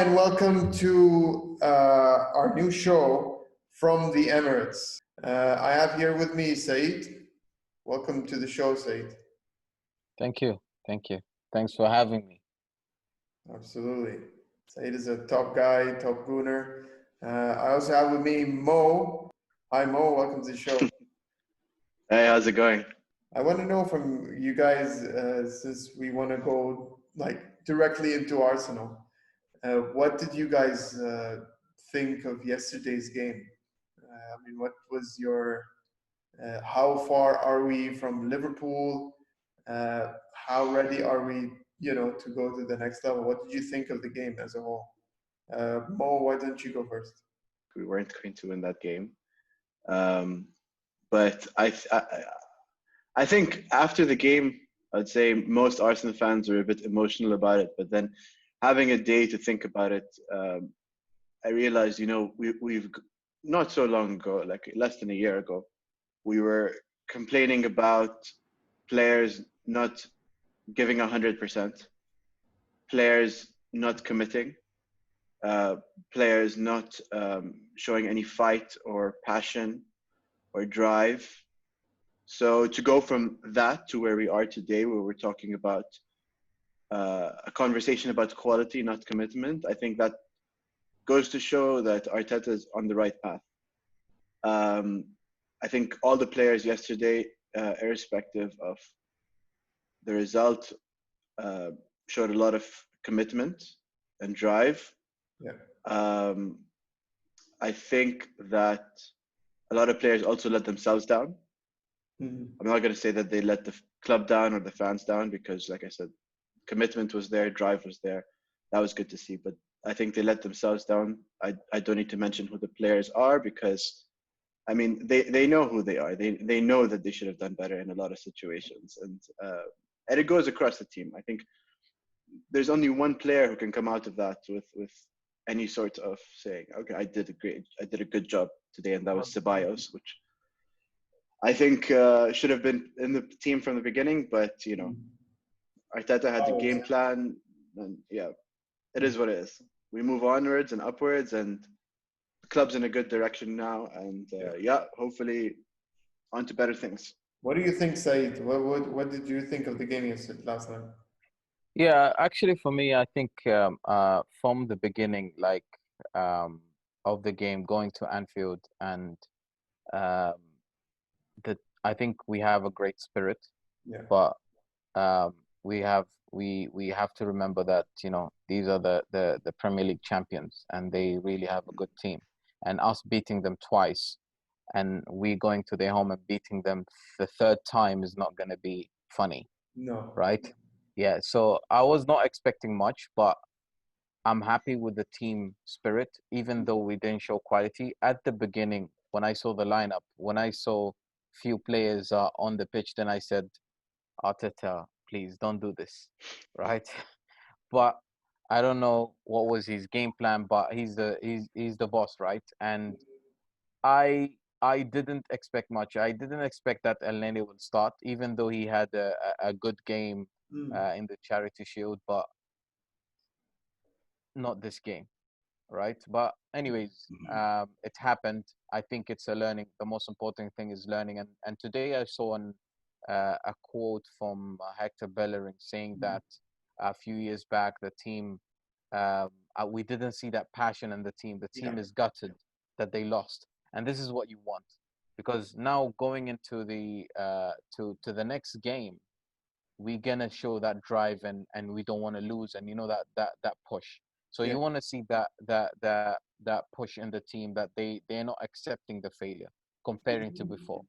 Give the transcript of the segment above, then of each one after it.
and welcome to our new show from the Emirates. I have here with me Saeed. Welcome to the show, Saeed. Thank you. Thank you. Thanks for having me. Absolutely. Saeed is a top guy, top gooner. I also have with me Mo. Hi, Mo. Welcome to the show. Hey, how's it going? I want to know from you guys, since we want to go directly into Arsenal. What did you guys think of yesterday's game? What was your? How far are we from Liverpool? How ready are we, to go to the next level? What did you think of the game as a whole? Mo, why don't you go first? We weren't going to win that game, but I think after the game, I'd say most Arsenal fans were a bit emotional about it. But then, having a day to think about it, I realized, we've not so long ago, like less than a year ago, we were complaining about players not giving 100%, players not committing, players not showing any fight or passion or drive. So to go from that to where we are today, where we're talking about a conversation about quality, not commitment, I think that goes to show that Arteta is on the right path. I think all the players yesterday, irrespective of the result, showed a lot of commitment and drive. Yeah. I think that a lot of players also let themselves down. Mm-hmm. I'm not going to say that they let the club down or the fans down, because, like I said, commitment was there, drive was there. That was good to see. But I think they let themselves down. I don't need to mention who the players are, because, they know who they are. They know that they should have done better in a lot of situations. And it goes across the team. I think there's only one player who can come out of that with any sort of saying, okay, I did a good job today, and that was Ceballos, which I think should have been in the team from the beginning. But Arteta had the game plan, and it is what it is. We move onwards and upwards, and the club's in a good direction now, and hopefully on to better things. What do you think, Said? What did you think of the game yesterday, last night? Yeah, actually, for me, I think from the beginning, of the game, going to Anfield, and that I think we have a great spirit, Yeah. but we have to remember that these are the Premier League champions, and they really have a good team, and us beating them twice, and we going to their home and beating them the third time is not going to be funny. No. Right? Yeah, so I was not expecting much, but I'm happy with the team spirit, even though we didn't show quality. At the beginning, when I saw the lineup, when I saw few players on the pitch, then I said, Arteta, please don't do this, right? But I don't know what was his game plan, but he's the boss, right? And I didn't expect much. I didn't expect that El Neni would start, even though he had a good game in the Charity Shield, but not this game, right? But anyways, it happened. I think it's a learning. The most important thing is learning. And today I saw a quote from Hector Bellerin saying that a few years back, the team, we didn't see that passion in the team. The team is gutted that they lost. And this is what you want. Because now going into the to the next game, we're gonna show that drive, and we don't want to lose, and that push. So you want to see that push in the team, that they're not accepting the failure comparing to before.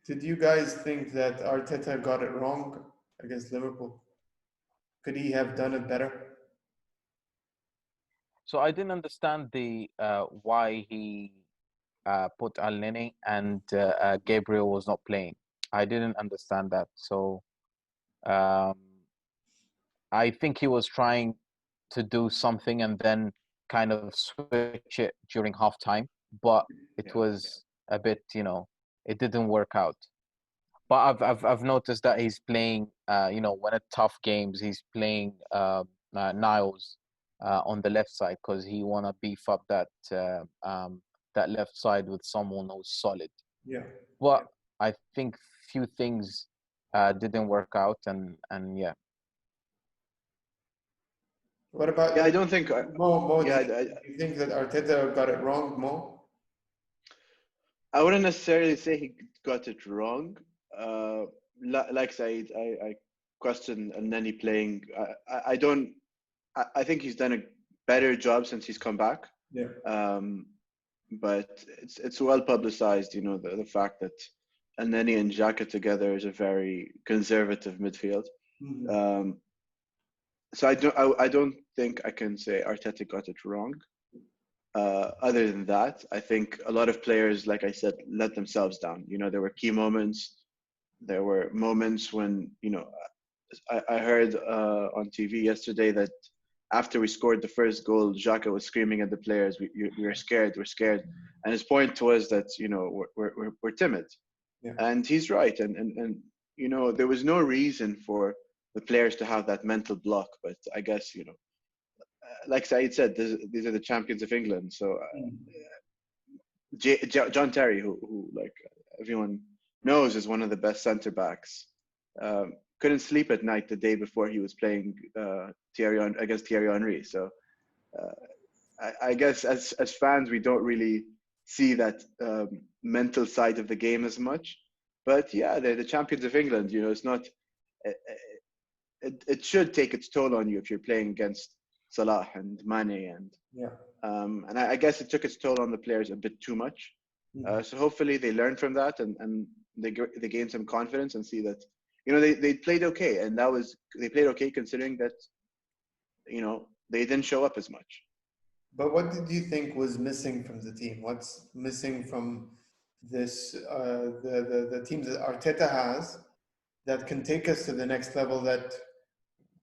Did you guys think that Arteta got it wrong against Liverpool? Could he have done it better? So I didn't understand the why he put Al Nene and Gabriel was not playing. I didn't understand that. So I think he was trying to do something and then kind of switch it during halftime, but it was a bit, it didn't work out. But I've noticed that he's playing, when at tough games, he's playing Niles on the left side because he wanna beef up that left side with someone who's solid. Yeah. But I think few things didn't work out, and yeah. What about Yeah, I don't think. Mo? Yeah, Do you think that Arteta got it wrong, Mo? I wouldn't necessarily say he got it wrong. Like Saeed, I question Nani playing. I don't. I think he's done a better job since he's come back. Yeah. But it's well publicized, you know, the fact that Nani and Xhaka together is a very conservative midfield. Mm-hmm. So I don't think I can say Arteta got it wrong. Other than that, I think a lot of players, like I said, let themselves down. You know, there were key moments. There were moments when, you know, I heard on TV yesterday that after we scored the first goal, Xhaka was screaming at the players, "We're scared, we're scared," and his point was that, you know, we're timid, Yeah. and he's right. And you know, there was no reason for the players to have that mental block, but I guess, you know, like Saeed said, these are the champions of England. So John Terry, who like everyone knows is one of the best centre backs, couldn't sleep at night the day before he was playing against Thierry Henry. So I guess as fans, we don't really see that mental side of the game as much. But yeah, they're the champions of England. You know, it's not. It should take its toll on you if you're playing against Salah and Mane Yeah. and I guess it took its toll on the players a bit too much. So hopefully they learn from that and they gain some confidence and see that, you know, they played okay, and they played okay considering that, you know, they didn't show up as much. But what did you think was missing from the team? What's missing from this the team that Arteta has that can take us to the next level? That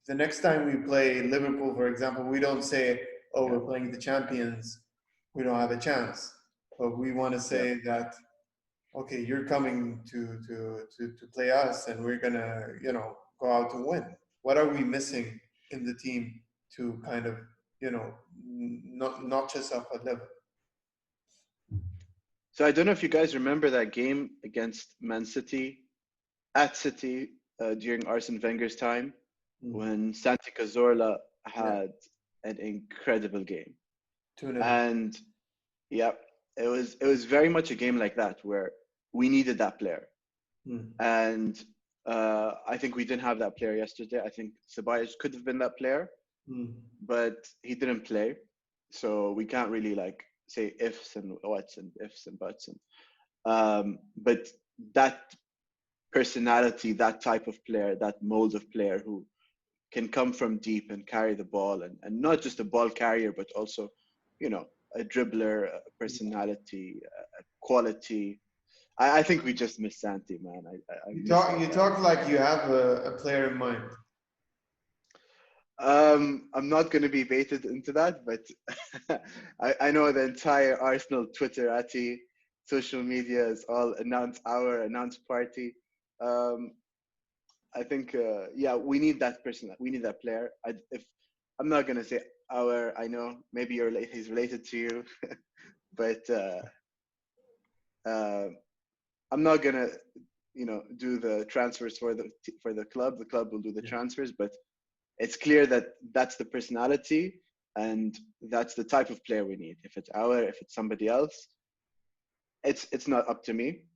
the next time we play Liverpool, for example, we don't say, "Oh, we're playing the champions, we don't have a chance," but we want to say that, okay, you're coming to play us, and we're gonna, you know, go out and win. What are we missing in the team to kind of, you know, not notch us up a level? So I don't know if you guys remember that game against Man City at City during Arsene Wenger's time, when Santi Cazorla had an incredible game. 2-0. And yeah, it was very much a game like that where we needed that player. And I think we didn't have that player yesterday. I think Ceballos could have been that player, but he didn't play. So we can't really like say ifs and whats and ifs and buts. But that personality, that type of player, that mold of player who can come from deep and carry the ball, and not just a ball carrier, but also, you know, a dribbler, a personality, a quality. I think we just miss Santi, man. You talk like you have a player in mind. I'm not going to be baited into that, but I know the entire Arsenal Twitterati social media is all announce party. I think, yeah, we need that person. We need that player. If I'm not gonna say our, I know maybe he's related to you, but I'm not gonna, you know, do the transfers for the club. The club will do the transfers, but it's clear that that's the personality and that's the type of player we need. If it's somebody else, it's not up to me,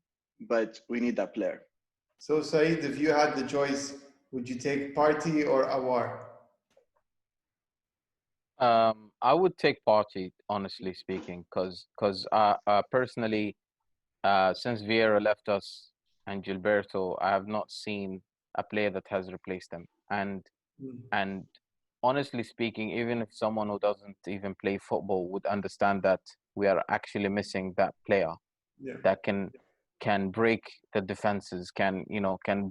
but we need that player. So Saeed, if you had the choice, would you take Partey or Awar? I would take Partey, honestly speaking, because personally, since Vieira left us and Gilberto, I have not seen a player that has replaced him. And honestly speaking, even if someone who doesn't even play football would understand that we are actually missing that player that can break the defenses, can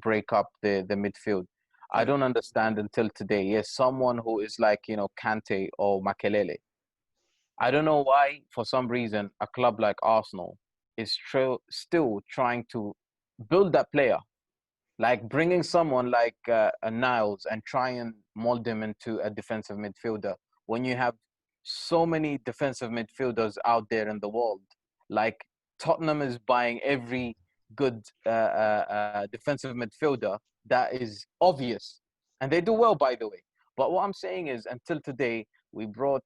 break up the midfield. I don't understand until today. Yes, someone who is like, Kante or Makelele. I don't know why, for some reason, a club like Arsenal is still trying to build that player, like bringing someone like a Niles and try and mold him into a defensive midfielder when you have so many defensive midfielders out there in the world. Like Tottenham is buying every good defensive midfielder that is obvious, and they do well, by the way. But what I'm saying is, until today, we brought.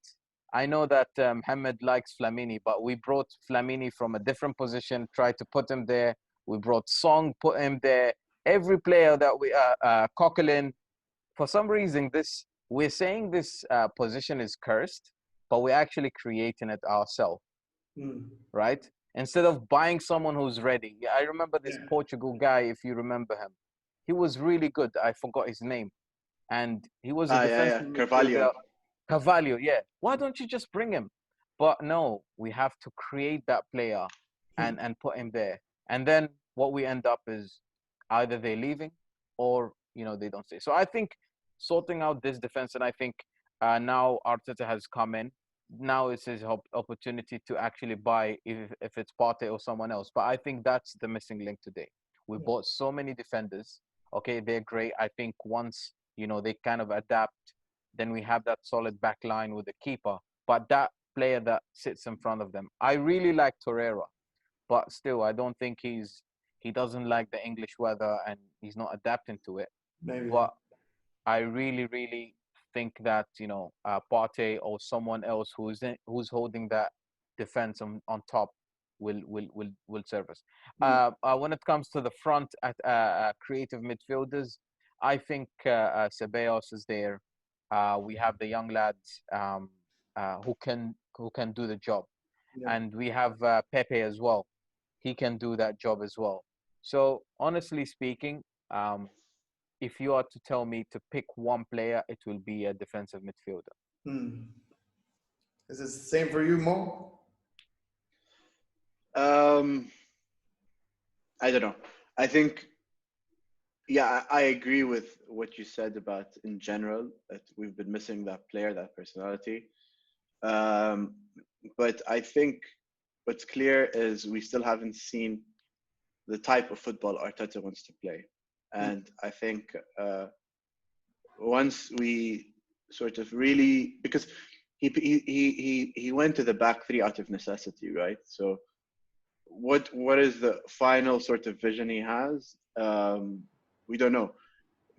I know that Mohamed likes Flamini, but we brought Flamini from a different position, tried to put him there. We brought Song, put him there. Every player that we Coquelin, for some reason, this we're saying this position is cursed, but we're actually creating it ourselves, right? Instead of buying someone who's ready. Yeah, I remember this Portugal guy, if you remember him. He was really good. I forgot his name. And he was a defensive Carvalho. midfielder. Carvalho, yeah. Why don't you just bring him? But no, we have to create that player and put him there. And then what we end up is either they're leaving or, you know, they don't stay. So I think sorting out this defense, and I think now Arteta has come in. Now it's his opportunity to actually buy if it's Partey or someone else. But I think that's the missing link today. We bought so many defenders. Okay, they're great. I think once, you know, they kind of adapt, then we have that solid back line with the keeper. But that player that sits in front of them, I really like Torreira, but still, I don't think he doesn't like the English weather and he's not adapting to it. Maybe. But I really, really think that, you know, Partey or someone else who's holding that defense on top will serve us. When it comes to the front at creative midfielders, I think Ceballos is there. We have the young lads who can do the job, and we have Pepe as well. He can do that job as well. So honestly speaking, if you are to tell me to pick one player, it will be a defensive midfielder. Is it the same for you, Mo? I don't know. I think, yeah, I agree with what you said about in general that we've been missing that player, that personality. But I think what's clear is we still haven't seen the type of football Arteta wants to play. And I think once we sort of really, because he went to the back three out of necessity, right? So what is the final sort of vision he has? We don't know.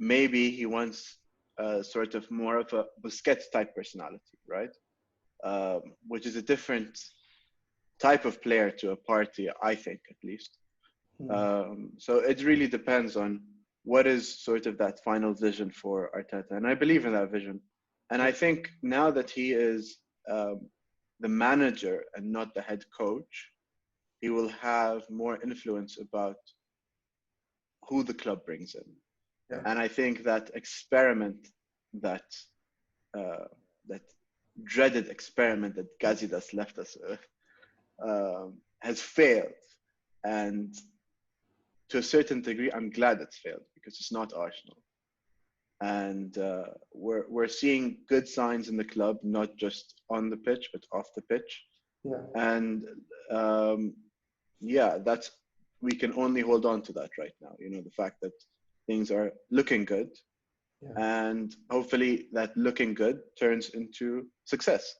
Maybe he wants sort of more of a Busquets type personality, right? Which is a different type of player to a party, I think, at least. So it really depends on what is sort of that final vision for Arteta. And I believe in that vision. And I think now that he is the manager and not the head coach, he will have more influence about who the club brings in. Yeah. And I think that experiment, that dreaded experiment that Gazidis left us with, has failed. And to a certain degree, I'm glad it's failed because it's not Arsenal. And we're seeing good signs in the club, not just on the pitch, but off the pitch. Yeah. And we can only hold on to that right now. You know, the fact that things are looking good, and hopefully that looking good turns into success.